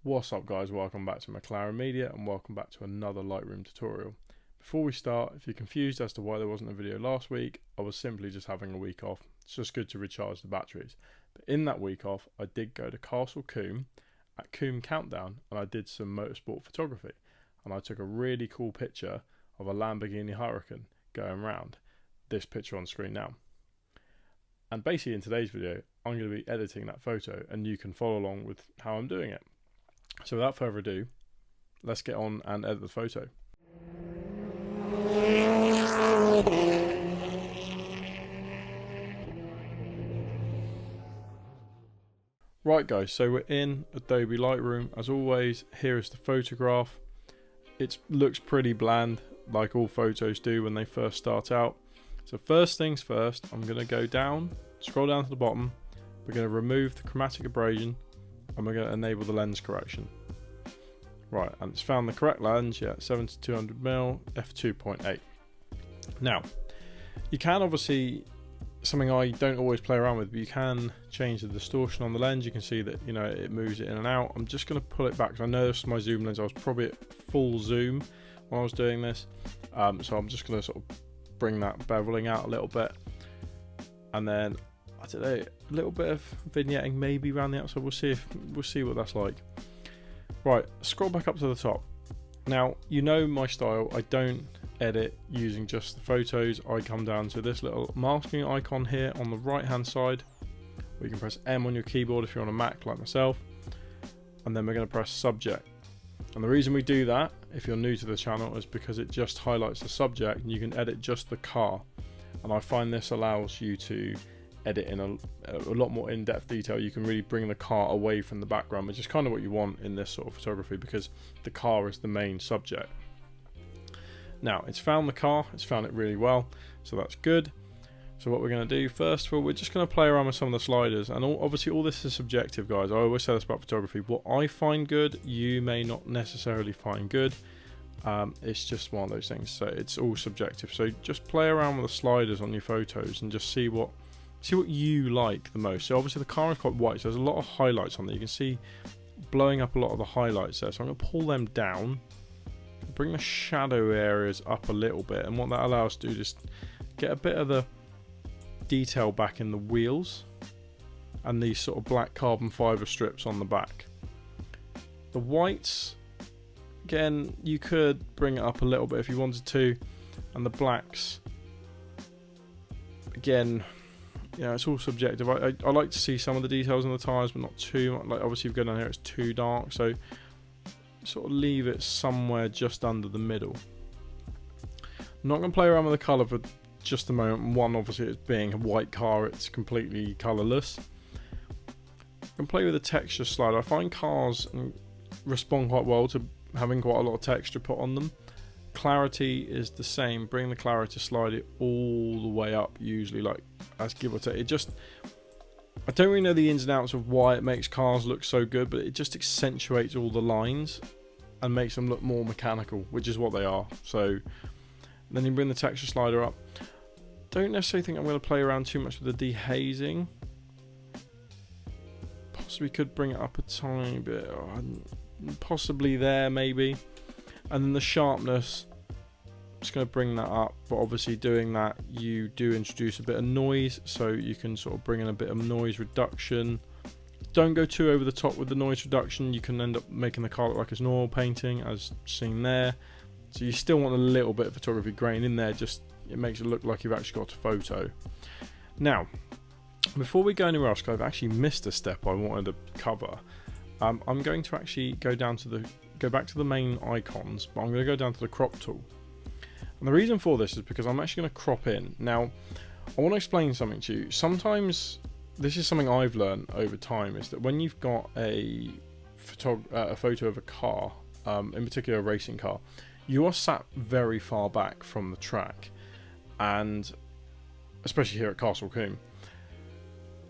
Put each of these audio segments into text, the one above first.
What's up guys, welcome back to McLaren Media and welcome back to another Lightroom tutorial. Before we start, if you're confused as to why there wasn't a video last week, I was simply just having a week off. It's just good to recharge the batteries. But in that week off, I did go to Castle Combe at Combe Countdown and I did some motorsport photography. And I took a really cool picture of a Lamborghini Huracán going round. This picture on screen now. And basically in today's video, I'm going to be editing that photo and you can follow along with how I'm doing it. So without further ado, let's get on and edit the photo. Right guys, so we're in Adobe Lightroom. As always, here is the photograph. It looks pretty bland, like all photos do when they first start out. So first things first, I'm going to go down, scroll down to the bottom. We're going to remove the chromatic abrasion and we're going to enable the lens correction. Right, and it's found the correct lens, yeah, 7-200mm, f2.8. Now, you can obviously, something I don't always play around with, but you can change the distortion on the lens. You can see that, you know, it moves it in and out. I'm just going to pull it back because I know this is my zoom lens. I was probably at full zoom when I was doing this. So I'm just going to sort of bring that beveling out a little bit. And then, I don't know, a little bit of vignetting maybe around the outside. We'll see what that's like. Right, scroll back up to the top. Now, you know my style. I don't edit using just the photos. I come down to this little masking icon here on the right hand side. Where you can press M on your keyboard if you're on a Mac like myself. And then we're going to press subject. And the reason we do that, if you're new to the channel, is because it just highlights the subject and you can edit just the car. And I find this allows you to edit in a lot more in-depth detail. You can really bring the car away from the background, which is kind of what you want in this sort of photography because the car is the main subject. Now, it's found the car, it's found it really well, so that's good. So what we're going to do first of all, we're just going to play around with some of the sliders, and obviously all this is subjective, guys. I always say this about photography. What I find good, you may not necessarily find good. It's just one of those things, so it's all subjective. So just play around with the sliders on your photos and just see what you like the most. So obviously the car is quite white, so there's a lot of highlights on there. You can see blowing up a lot of the highlights there. So I'm going to pull them down, bring the shadow areas up a little bit, and what that allows us to do is get a bit of the detail back in the wheels and these sort of black carbon fiber strips on the back. The whites, again, you could bring it up a little bit if you wanted to, and the blacks, again, you know, it's all subjective. I like to see some of the details on the tyres, but not too much. Like obviously, if you go down here, it's too dark, so sort of leave it somewhere just under the middle. I'm not going to play around with the colour for just a moment. One, obviously, it's being a white car, it's completely colourless. I can play with the texture slider. I find cars respond quite well to having quite a lot of texture put on them. Clarity is the same. Bring the clarity slider all the way up, usually, like as give or take. It just, I don't really know the ins and outs of why it makes cars look so good, but it just accentuates all the lines and makes them look more mechanical, which is what they are. So then you bring the texture slider up. Don't necessarily think I'm going to play around too much with the dehazing. Possibly could bring it up a tiny bit, possibly there maybe. And then the sharpness, I'm just going to bring that up, but obviously doing that you do introduce a bit of noise, so you can sort of bring in a bit of noise reduction. Don't go too over the top with the noise reduction. You can end up making the car look like it's an oil painting, as seen there. So you still want a little bit of photography grain in there, just it makes it look like you've actually got a photo. Now, before we go anywhere else, because I've actually missed a step I wanted to cover, I'm going to actually go back to the main icons, but I'm going to go down to the crop tool. And the reason for this is because I'm actually going to crop in. Now, I want to explain something to you. Sometimes, this is something I've learned over time, is that when you've got a photo of a car, in particular a racing car, you are sat very far back from the track, and especially here at Castle Combe,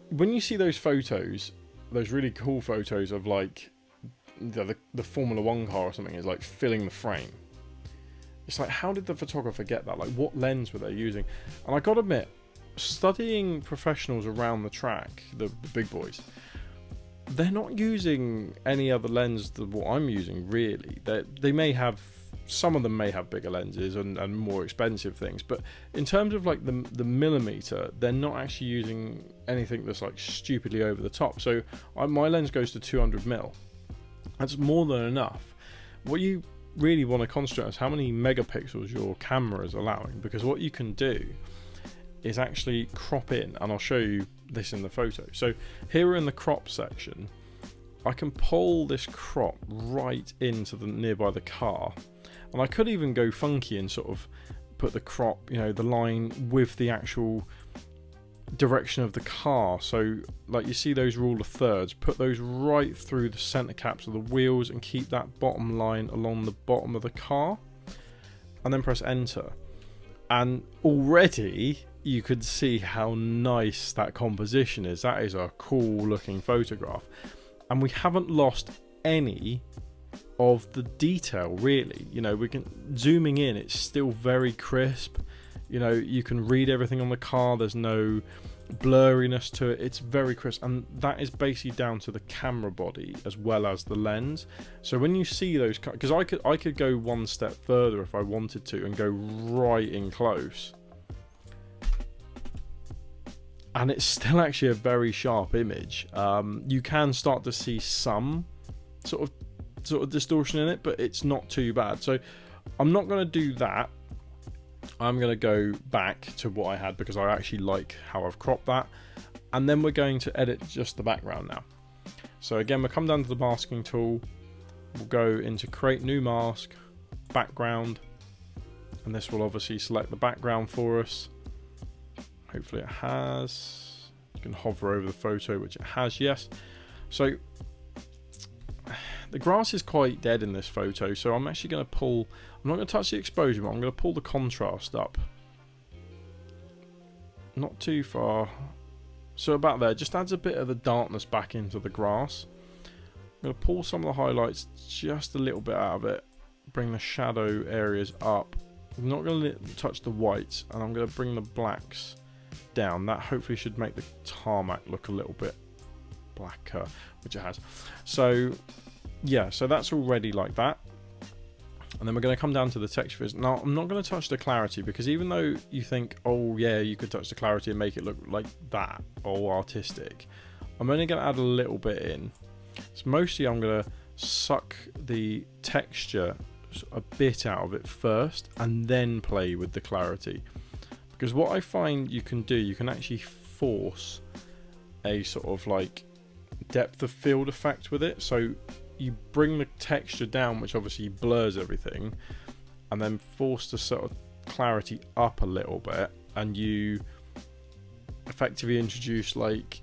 when you see those photos, those really cool photos of like the Formula 1 car or something is like filling the frame. It's like, how did the photographer get that? Like, what lens were they using? And I gotta admit, studying professionals around the track, the big boys, they're not using any other lens than what I'm using, really. They may have, some of them may have bigger lenses and more expensive things, but in terms of like the millimeter, they're not actually using anything that's like stupidly over the top. So my lens goes to 200mm. That's more than enough. What you really want to concentrate on is how many megapixels your camera is allowing, because what you can do is actually crop in, and I'll show you this in the photo. So here we're in the crop section. I can pull this crop right into the nearby the car, and I could even go funky and sort of put the crop, you know, the line with the actual direction of the car. So like you see those rule of thirds, put those right through the center caps of the wheels and keep that bottom line along the bottom of the car, and then press enter. And already you could see how nice that composition is. That is a cool looking photograph, and we haven't lost any of the detail, really. You know, we can, zooming in, it's still very crisp. You know, you can read everything on the car. There's no blurriness to it. It's very crisp, and that is basically down to the camera body as well as the lens. So when you see those, because I could go one step further if I wanted to and go right in close, and it's still actually a very sharp image. You can start to see some sort of distortion in it, but it's not too bad. So I'm not going to do that. I'm going to go back to what I had, because I actually like how I've cropped that, and then we're going to edit just the background now. So again, we'll come down to the masking tool, we'll go into create new mask, background, and this will obviously select the background for us. Hopefully it has. You can hover over the photo, which it has, yes. So the grass is quite dead in this photo, so I'm actually going to pull, I'm not going to touch the exposure, but I'm going to pull the contrast up. Not too far. So about there, just adds a bit of the darkness back into the grass. I'm going to pull some of the highlights just a little bit out of it, bring the shadow areas up. I'm not going to touch the whites, and I'm going to bring the blacks down. That hopefully should make the tarmac look a little bit blacker, which it has. So yeah, so that's already like that. And then we're going to come down to the texture fizz. Now I'm not going to touch the clarity, because even though you think, oh yeah, you could touch the clarity and make it look like that, all artistic, I'm only going to add a little bit in. So mostly I'm going to suck the texture a bit out of it first and then play with the clarity. Because what I find you can do, you can actually force a sort of like depth of field effect with it. So you bring the texture down, which obviously blurs everything, and then force the sort of clarity up a little bit, and you effectively introduce like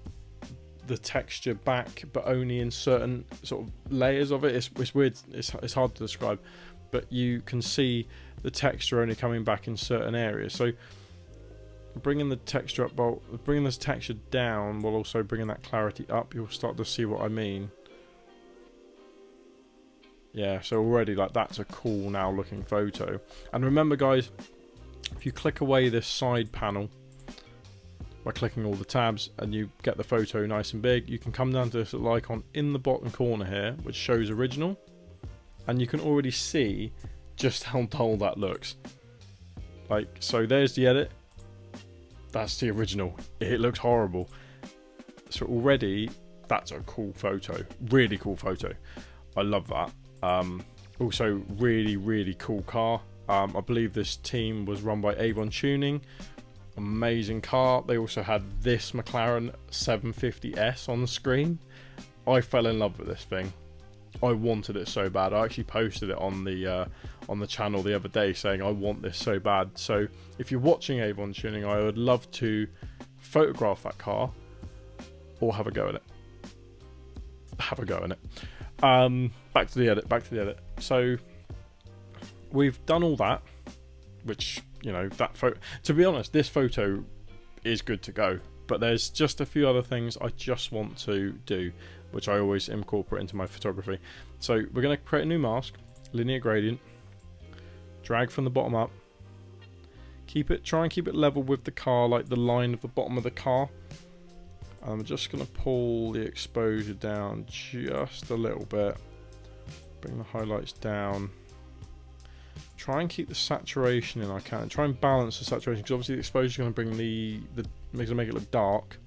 the texture back, but only in certain sort of layers of it. It's weird, it's hard to describe, but you can see the texture only coming back in certain areas. So bringing the texture up, while bringing this texture down while also bringing that clarity up, you'll start to see what I mean. Yeah, so already like that's a cool now looking photo. And remember guys, if you click away this side panel by clicking all the tabs and you get the photo nice and big, you can come down to this little icon in the bottom corner here which shows original, and you can already see just how dull that looks. Like, so there's the edit, that's the original, it looks horrible. So already that's a cool photo, really cool photo. I love that. Also really cool car. I believe this team was run by Avon Tuning. Amazing car. They also had this McLaren 750S on the screen. I fell in love with this thing. I wanted it so bad. I actually posted it on the channel the other day saying I want this so bad. So if you're watching Avon Tuning, I would love to photograph that car or have a go at it. Back to the edit. So we've done all that, which, you know, that photo, to be honest, this photo is good to go, but there's just a few other things I just want to do, which I always incorporate into my photography. So we're going to create a new mask, linear gradient, drag from the bottom up, try and keep it level with the car, like the line of the bottom of the car. I'm just going to pull the exposure down just a little bit, bring the highlights down, try and keep the saturation in I can, try and balance the saturation, because obviously the exposure is going to bring make it look dark,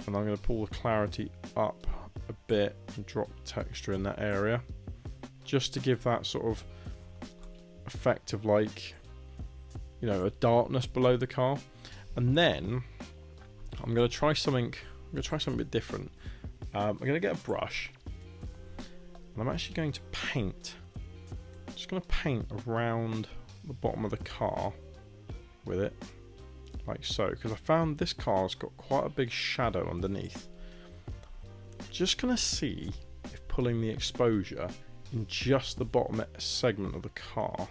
and I'm going to pull the clarity up a bit and drop texture in that area, just to give that sort of effect of like, you know, a darkness below the car. And then I'm going to try something. I'm going to try something a bit different. I'm going to get a brush, and I'm actually going to paint. I'm just going to paint around the bottom of the car with it, like so, because I found this car's got quite a big shadow underneath. Just going to see if pulling the exposure in just the bottom segment of the car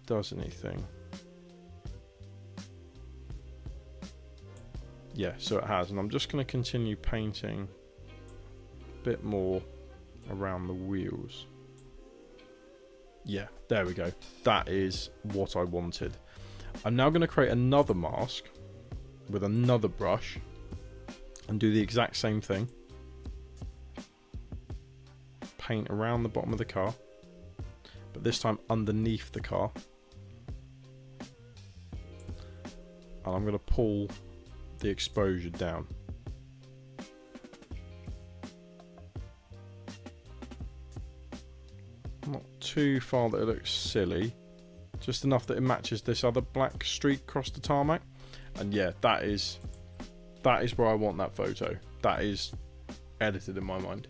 does anything. Yeah, so it has, and I'm just going to continue painting a bit more around the wheels. Yeah, there we go. That is what I wanted. I'm now going to create another mask with another brush and do the exact same thing. Paint around the bottom of the car, but this time underneath the car. And I'm going to pull the exposure down. Not too far that it looks silly, just enough that it matches this other black streak across the tarmac. And yeah, that is where I want that photo. That is edited in my mind.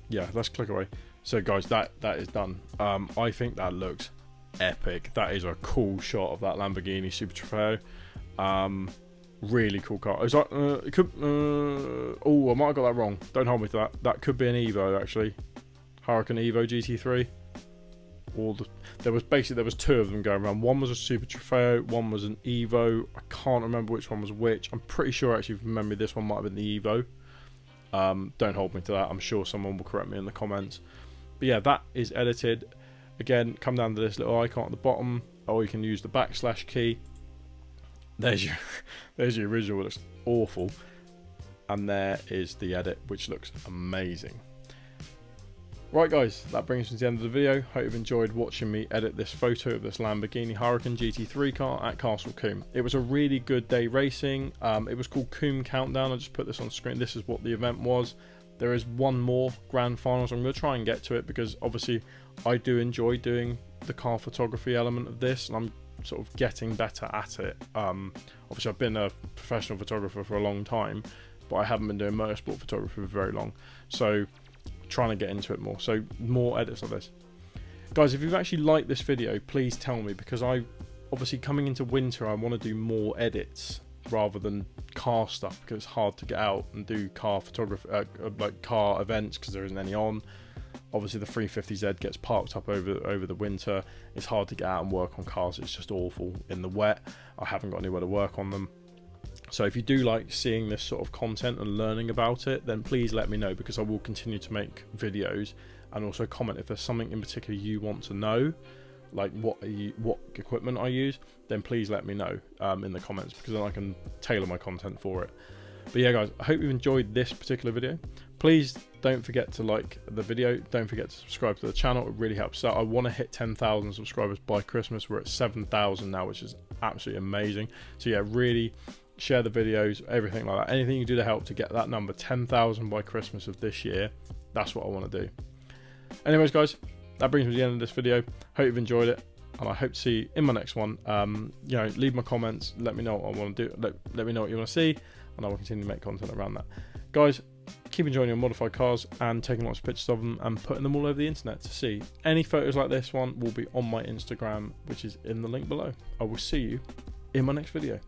Yeah, let's click away. So guys, that is done. I think that looks epic. That is a cool shot of that Lamborghini Super Trofeo. Really cool car. Is that, it could, oh, I might have got that wrong. Don't hold me to that. That could be an Evo, actually. Huracán EVO GT3. There was two of them going around. One was a Super Trofeo, one was an Evo. I can't remember which one was which. I'm pretty sure, actually, from memory, this one might have been the Evo. Don't hold me to that. I'm sure someone will correct me in the comments. But yeah, that is edited. Again, come down to this little icon at the bottom, or you can use the / key. There's your original, it looks awful. And there is the edit, which looks amazing. Right guys, that brings me to the end of the video. Hope you've enjoyed watching me edit this photo of this Lamborghini Huracán GT3 car at Castle Combe. It was a really good day racing. It was called Combe Countdown. I just put this on screen. This is what the event was. There is one more grand finals. I'm going to try and get to it, because obviously I do enjoy doing the car photography element of this, and I'm sort of getting better at it. Obviously I've been a professional photographer for a long time, but I haven't been doing motorsport photography for very long, so trying to get into it more. So more edits like this. Guys, if you've actually liked this video, please tell me, because I obviously, coming into winter, I want to do more edits rather than car stuff, because it's hard to get out and do car photography, like car events, because there isn't any on. Obviously the 350Z gets parked up over the winter. It's hard to get out and work on cars. It's just awful in the wet. I haven't got anywhere to work on them. So if you do like seeing this sort of content and learning about it, then please let me know, because I will continue to make videos. And also comment if there's something in particular you want to know, like what equipment I use, then please let me know in the comments, because then I can tailor my content for it. But yeah guys, I hope you've enjoyed this particular video. Please don't forget to like the video. Don't forget to subscribe to the channel. It really helps out. I want to hit 10,000 subscribers by Christmas. We're at 7,000 now, which is absolutely amazing. So yeah, really share the videos, everything like that. Anything you do to help to get that number 10,000 by Christmas of this year. That's what I want to do. Anyways guys, that brings me to the end of this video. Hope you've enjoyed it, and I hope to see you in my next one. You know, leave my comments. Let me know what I want to do. Let me know what you want to see, and I will continue to make content around that. Guys, keep enjoying your modified cars and taking lots of pictures of them and putting them all over the internet to see. Any photos like this one will be on my Instagram, which is in the link below. I will see you in my next video.